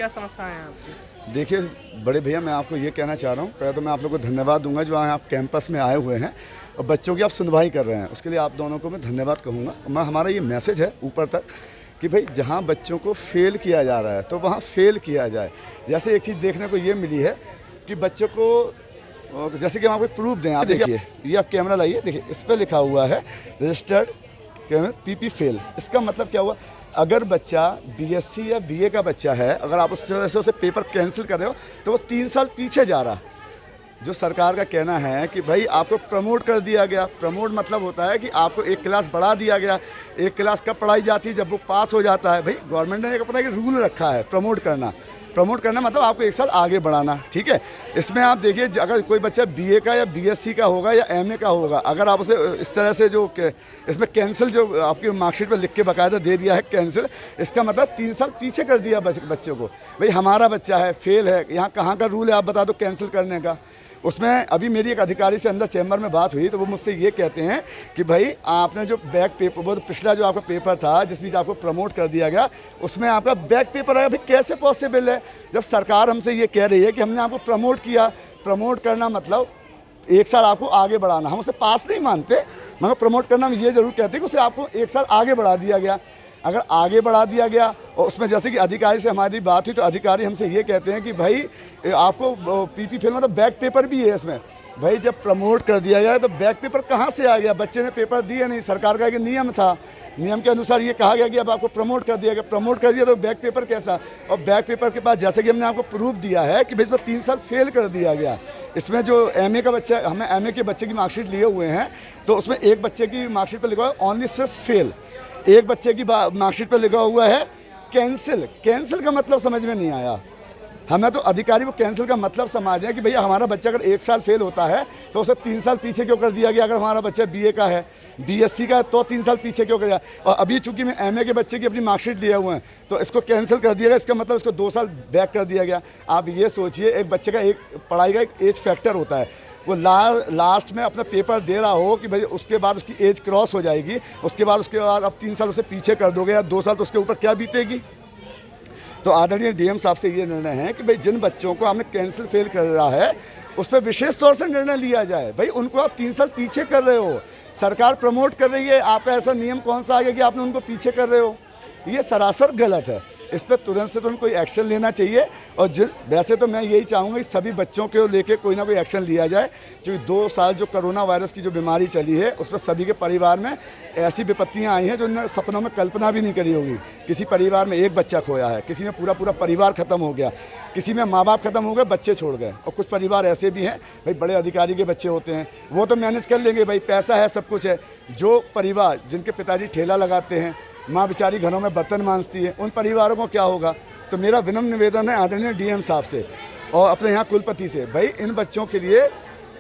क्या समस्या है आपकी? देखिए बड़े भैया, मैं आपको ये कहना चाह रहा हूँ, पहले तो मैं आप लोगों को धन्यवाद दूंगा जो आज आप कैंपस में आए हुए हैं और बच्चों की आप सुनवाई कर रहे हैं, उसके लिए आप दोनों को मैं धन्यवाद कहूँगा। मैं हमारा ये मैसेज है ऊपर तक कि भाई जहाँ बच्चों को फेल किया जा रहा है तो वहाँ फेल किया जाए। जैसे एक चीज़ देखने को ये मिली है कि बच्चों को, जैसे कि हम आपको प्रूफ दें, आप देखिए, ये आप कैमरा लाइए, देखिए इस पर लिखा हुआ है रजिस्टर्ड पीपी फेल। इसका मतलब क्या हुआ? अगर बच्चा बीएससी या बीए का बच्चा है, अगर आप उस तरह से उसे पेपर कैंसिल कर रहे हो तो वो 3 साल पीछे जा रहा। जो सरकार का कहना है कि भाई आपको प्रमोट कर दिया गया, प्रमोट मतलब होता है कि आपको एक क्लास बढ़ा दिया गया। एक क्लास कब पढ़ाई जाती है? जब वो पास हो जाता है। भाई गवर्नमेंट ने एक अपना एक रूल रखा है प्रमोट करना। प्रमोट करना मतलब आपको 1 साल आगे बढ़ाना, ठीक है। इसमें आप देखिए, अगर कोई बच्चा बीए का या बीएससी का होगा या एमए का होगा, अगर आप उसे इस तरह से जो इसमें कैंसिल जो आपकी मार्कशीट पर लिख के बाकायदा दे दिया है कैंसिल, इसका मतलब 3 साल पीछे कर दिया बच्चों को। भाई हमारा बच्चा है, फेल है, यहाँ कहाँ का रूल है आप बता दो कैंसिल करने का। उसमें अभी मेरी एक अधिकारी से अंदर चैम्बर में बात हुई तो वो मुझसे ये कहते हैं कि भाई आपने जो बैक पेपर, वो पिछला जो आपका पेपर था जिस बीच आपको प्रमोट कर दिया गया, उसमें आपका बैक पेपर आया। भाई कैसे पॉसिबल है जब सरकार हमसे ये कह रही है कि हमने आपको प्रमोट किया। प्रमोट करना मतलब 1 साल आपको आगे बढ़ाना। हम उसे पास नहीं मानते, मगर प्रमोट करना हम ये ज़रूर कहते हैं कि उसे आपको 1 साल आगे बढ़ा दिया गया। अगर आगे बढ़ा दिया गया और उसमें जैसे कि अधिकारी से हमारी बात हुई तो अधिकारी हमसे ये कहते हैं कि भाई आपको पीपी फेल मतलब बैक पेपर भी है इसमें। भाई जब प्रमोट कर दिया गया तो बैक पेपर कहाँ से आ गया? बच्चे ने पेपर दिए नहीं, सरकार का एक नियम था, नियम के अनुसार ये कहा गया कि अब आपको प्रमोट कर दिया गया। प्रमोट कर दिया तो बैक पेपर कैसा? और बैक पेपर के पास जैसे कि हमने आपको प्रूफ दिया है कि भाई इसमें 3 साल फेल कर दिया गया। इसमें जो एमए का बच्चा, हमें एमए के बच्चे की मार्कशीट लिए हुए हैं तो उसमें एक बच्चे की मार्कशीट पर लिखा हुआ है ओनली सिर्फ फेल, एक बच्चे की मार्कशीट पर लिखा हुआ है कैंसिल। कैंसिल का मतलब समझ में नहीं आया हमें। तो अधिकारी को कैंसिल का मतलब समझ है कि भैया हमारा बच्चा अगर 1 साल फेल होता है तो उसे 3 साल पीछे क्यों कर दिया गया? अगर हमारा बच्चा बीए का है, बीएससी का है तो 3 साल पीछे क्यों कर दिया? और अभी चूंकि मैं एमए के बच्चे की अपनी मार्कशीट लिए हुए हैं तो इसको कैंसिल कर दिया गया। इसका मतलब इसको 2 साल बैक कर दिया गया। आप ये सोचिए, एक बच्चे का एक पढ़ाई का एक एज फैक्टर होता है, वो लास्ट में अपना पेपर दे रहा हो कि भाई उसके बाद उसकी एज क्रॉस हो जाएगी, उसके बाद अब 3 साल उसे पीछे कर दोगे या 2 साल, तो उसके ऊपर क्या बीतेगी? तो आदरणीय डीएम साहब से ये निर्णय है कि भाई जिन बच्चों को आपने कैंसिल फेल कर रहा है उस पर विशेष तौर से निर्णय लिया जाए। भाई उनको आप 3 साल पीछे कर रहे हो, सरकार प्रमोट कर रही है, आपका ऐसा नियम कौन सा आ गया कि आपने उनको पीछे कर रहे हो? ये सरासर गलत है। इस पर तुरंत से तुरंत कोई एक्शन लेना चाहिए। और वैसे तो मैं यही चाहूँगा कि सभी बच्चों को लेके कोई ना कोई एक्शन लिया जाए, क्योंकि 2 साल जो कोरोना वायरस की जो बीमारी चली है उस पर सभी के परिवार में ऐसी विपत्तियां आई हैं जो उन्होंने सपनों में कल्पना भी नहीं करी होगी। किसी परिवार में एक बच्चा खोया है, किसी में पूरा परिवार ख़त्म हो गया, किसी में माँ बाप ख़त्म हो गए, बच्चे छोड़ गए। और कुछ परिवार ऐसे भी हैं भाई बड़े अधिकारी के बच्चे होते हैं, वो तो मैनेज कर लेंगे, भाई पैसा है, सब कुछ है। जो परिवार जिनके पिताजी ठेला लगाते हैं, माँ बेचारी घरों में बर्तन मांजती है, उन परिवारों को क्या होगा? तो मेरा विनम्र निवेदन है आदरणीय डीएम साहब से और अपने यहाँ कुलपति से, भाई इन बच्चों के लिए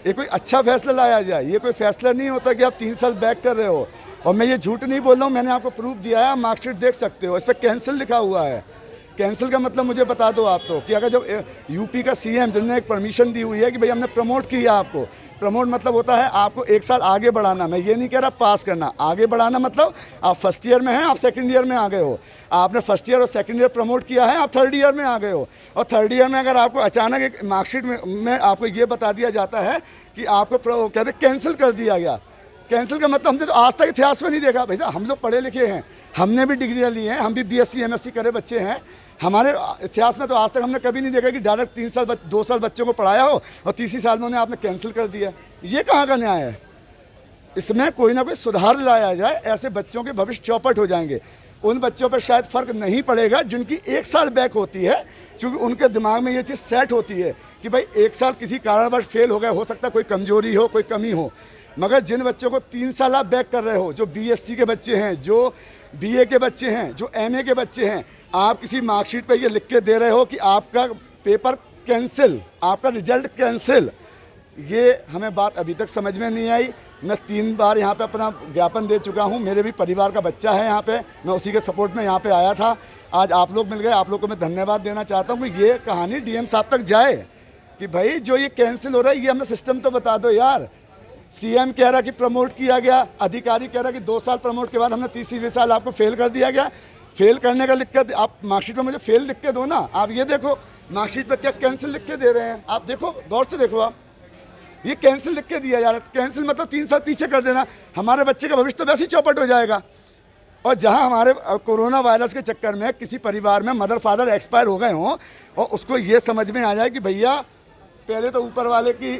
ये कोई अच्छा फैसला लाया जाए। ये कोई फैसला नहीं होता कि आप 3 साल बैक कर रहे हो। और मैं ये झूठ नहीं बोल रहा हूँ, मैंने आपको प्रूफ दिया है, आप मार्कशीट देख सकते हो, इस पर कैंसिल लिखा हुआ है। कैंसिल का मतलब मुझे बता दो आप तो कि अगर जब यूपी का सीएम जिन्होंने एक परमिशन दी हुई है कि भाई हमने प्रमोट किया आपको, प्रमोट मतलब होता है आपको 1 साल आगे बढ़ाना। मैं ये नहीं कह रहा पास करना, आगे बढ़ाना मतलब आप फर्स्ट ईयर में हैं, आप सेकंड ईयर में आ गए हो, आपने फर्स्ट ईयर और सेकंड ईयर प्रमोट किया है, आप थर्ड ईयर में आ गए हो। और थर्ड ईयर में अगर आपको अचानक एक मार्कशीट में आपको ये बता दिया जाता है कि आपको कहते कैंसिल कर दिया गया। कैंसिल का मतलब हमने तो आज तक इतिहास में नहीं देखा। भैया हम लोग पढ़े लिखे हैं, हमने भी डिग्रियाँ ली हैं, हम भी बीएससी एमएससी करे बच्चे हैं। हमारे इतिहास में तो आज तक हमने कभी नहीं देखा कि डायरेक्ट 2 साल बच्चों को पढ़ाया हो और तीसरी साल में उन्हें आपने कैंसिल कर दिया। ये कहाँ का न्याय है? इसमें कोई ना कोई सुधार लाया जाए, ऐसे बच्चों के भविष्य चौपट हो जाएंगे। उन बच्चों पर शायद फ़र्क नहीं पड़ेगा जिनकी 1 साल बैक होती है, क्योंकि उनके दिमाग में ये चीज़ सेट होती है कि भाई 1 साल किसी कारणवश फेल हो गए, हो सकता है कोई कमजोरी हो, कोई कमी हो। मगर जिन बच्चों को 3 साल आप बैक कर रहे हो, जो बीएससी के बच्चे हैं, जो बीए के बच्चे हैं, जो एमए के बच्चे हैं, आप किसी मार्कशीट पे ये लिख के दे रहे हो कि आपका पेपर कैंसिल, आपका रिजल्ट कैंसिल। ये हमें बात अभी तक समझ में नहीं आई। मैं 3 बार यहाँ पे अपना ज्ञापन दे चुका हूँ, मेरे भी परिवार का बच्चा है यहाँ पे, मैं उसी के सपोर्ट में यहाँ पे आया था। आज आप लोग मिल गए, आप लोग को मैं धन्यवाद देना चाहता हूँ कि ये कहानी डीएम साहब तक जाए कि भाई जो ये कैंसिल हो रहा है ये हमें सिस्टम तो बता दो यार। सीएम कह रहा कि प्रमोट किया गया, अधिकारी कह रहा कि 2 साल प्रमोट के बाद हमने तीसरी साल आपको फेल कर दिया गया। फेल करने का लिख के आप मार्कशीट में मुझे फेल लिख के दो ना। आप ये देखो मार्कशीट पे क्या कैंसिल लिख के दे रहे हैं, आप देखो गौर से देखो। आप ये कैंसिल लिख के दिया जा रहा है। कैंसिल मतलब 3 साल पीछे कर देना। हमारे बच्चे का भविष्य तो वैसे ही चौपट हो जाएगा। और जहां हमारे कोरोना वायरस के चक्कर में किसी परिवार में मदर फादर एक्सपायर हो गए हों और उसको ये समझ में आ जाए कि भैया पहले तो ऊपर वाले की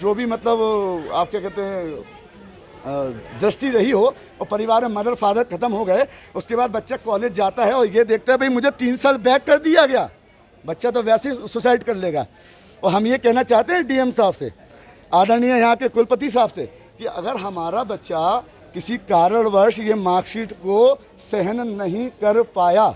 जो भी मतलब आप क्या कहते हैं दृष्टि रही हो और परिवार में मदर फादर ख़त्म हो गए, उसके बाद बच्चा कॉलेज जाता है और ये देखता है भाई मुझे 3 साल बैक कर दिया गया, बच्चा तो वैसे ही सुसाइड कर लेगा। और हम ये कहना चाहते हैं डीएम साहब से, आदरणीय यहाँ के कुलपति साहब से, कि अगर हमारा बच्चा किसी कारणवश ये मार्कशीट को सहन नहीं कर पाया,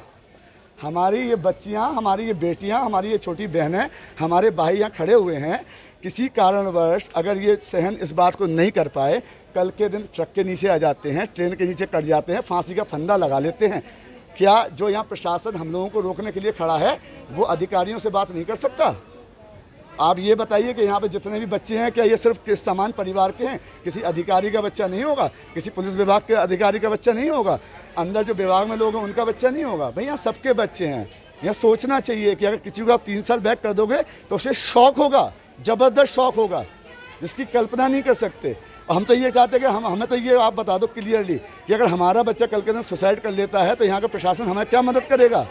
हमारी ये बच्चियाँ, हमारी ये बेटियाँ, हमारी ये छोटी बहनें, हमारे भाई यहाँ खड़े हुए हैं, किसी कारणवश अगर ये सहन इस बात को नहीं कर पाए, कल के दिन ट्रक के नीचे आ जाते हैं, ट्रेन के नीचे कट जाते हैं, फांसी का फंदा लगा लेते हैं, क्या जो यहाँ प्रशासन हम लोगों को रोकने के लिए खड़ा है वो अधिकारियों से बात नहीं कर सकता? आप ये बताइए कि यहाँ पे जितने भी बच्चे हैं क्या ये सिर्फ समान परिवार के हैं? किसी अधिकारी का बच्चा नहीं होगा, किसी पुलिस विभाग के अधिकारी का बच्चा नहीं होगा, अंदर जो विभाग में लोग हैं उनका बच्चा नहीं होगा? भाई यहाँ सबके बच्चे हैं। यह सोचना चाहिए कि अगर किसी को आप 3 साल बैक कर दोगे तो उसे शौक होगा, ज़बरदस्त शौक होगा, जिसकी कल्पना नहीं कर सकते। और हम तो ये चाहते हैं कि हमें तो ये आप बता दो क्लियरली कि अगर हमारा बच्चा कल के दिन सुसाइड कर लेता है तो यहाँ का प्रशासन हमें क्या मदद करेगा?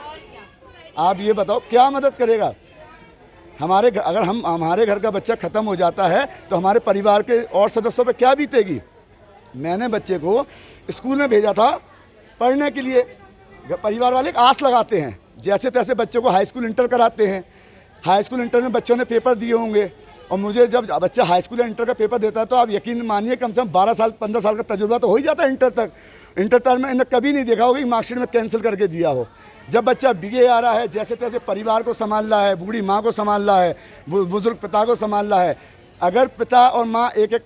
आप ये बताओ क्या मदद करेगा? अगर हमारे घर का बच्चा ख़त्म हो जाता है तो हमारे परिवार के और सदस्यों पे क्या बीतेगी? मैंने बच्चे को स्कूल में भेजा था पढ़ने के लिए, परिवार वाले आस लगाते हैं, जैसे तैसे बच्चों को हाई स्कूल इंटर कराते हैं। हाई स्कूल इंटर में बच्चों ने पेपर दिए होंगे और मुझे जब बच्चा हाई स्कूल या इंटर का पेपर देता है तो आप यकीन मानिए कम से कम 12 साल 15 साल का तजुर्बा तो हो ही जाता है इंटर तक। इंटर तक में इन्हें कभी नहीं देखा होगा कि मार्कशीट में कैंसिल करके दिया हो। जब बच्चा बीए आ रहा है, जैसे तैसे परिवार को संभाल रहा है, बूढ़ी माँ को संभाल रहा है, बुजुर्ग पिता को संभाल रहा है, अगर पिता और माँ एक एक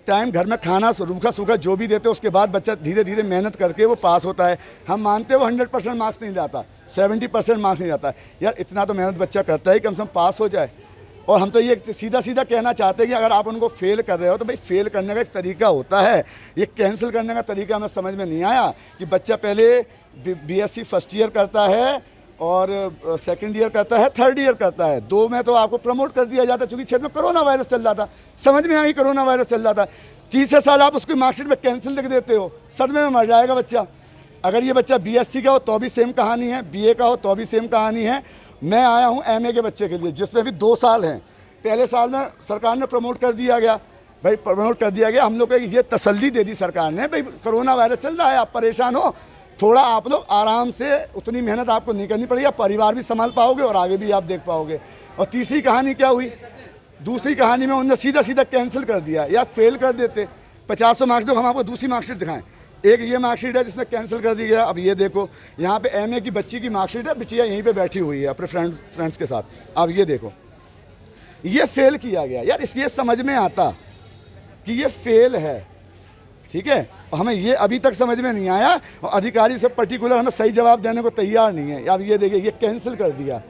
टाइम घर में खाना रूखा सूखा जो भी देते उसके बाद बच्चा धीरे धीरे मेहनत करके वो पास होता है। हम मानते हैं वो 100% मार्क्स नहीं लाता, 70% मार्क्स नहीं लाता, यार इतना तो मेहनत बच्चा करता है कम से कम पास हो जाए। और हम तो ये सीधा सीधा कहना चाहते हैं कि अगर आप उनको फेल कर रहे हो तो भाई फेल करने का एक तरीका होता है, ये कैंसिल करने का तरीका हमें समझ में नहीं आया कि बच्चा पहले बीएससी फर्स्ट ईयर करता है और सेकंड ईयर करता है, थर्ड ईयर करता है, 2 में तो आपको प्रमोट कर दिया जाता है क्योंकि क्षेत्र में कोरोना वायरस चल रहा था, समझ में आई कोरोना वायरस चल रहा था। तीसरे साल आप उसकी मार्कशीट में कैंसिल लिख देते हो, सदमे में मर जाएगा बच्चा। अगर ये बच्चा बीएससी का हो तो भी सेम कहानी है, बीए का हो तो भी सेम कहानी है। मैं आया हूँ एमए के बच्चे के लिए जिसमें भी 2 साल हैं। पहले साल में सरकार ने प्रमोट कर दिया गया, भाई प्रमोट कर दिया गया, हम लोग को ये तसल्ली दे दी सरकार ने भाई कोरोना वायरस चल रहा है, आप परेशान हो, थोड़ा आप लोग आराम से, उतनी मेहनत आपको नहीं करनी पड़ेगी, परिवार भी संभाल पाओगे और आगे भी आप देख पाओगे। और तीसरी कहानी क्या हुई? दूसरी कहानी में उन्होंने सीधा सीधा कैंसिल कर दिया। या फेल कर देते 50 मार्क्स दो, हम आपको दूसरी मार्कशीट दिखाएं। एक ये मार्कशीट है जिसमें कैंसिल कर दी गया। अब ये देखो यहाँ पे एमए की बच्ची की मार्कशीट है, बिटिया यहीं पे बैठी हुई है अपने फ्रेंड्स के साथ। अब ये देखो ये फेल किया गया। यार इसलिए समझ में आता कि ये फेल है, ठीक है। और हमें ये अभी तक समझ में नहीं आया और अधिकारी सब पर्टिकुलर हमें सही जवाब देने को तैयार नहीं है। अब ये देखिए ये कैंसिल कर दिया,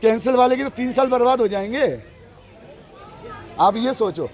कैंसिल वाले की तो 3 साल बर्बाद हो जाएंगे। आप ये सोचो।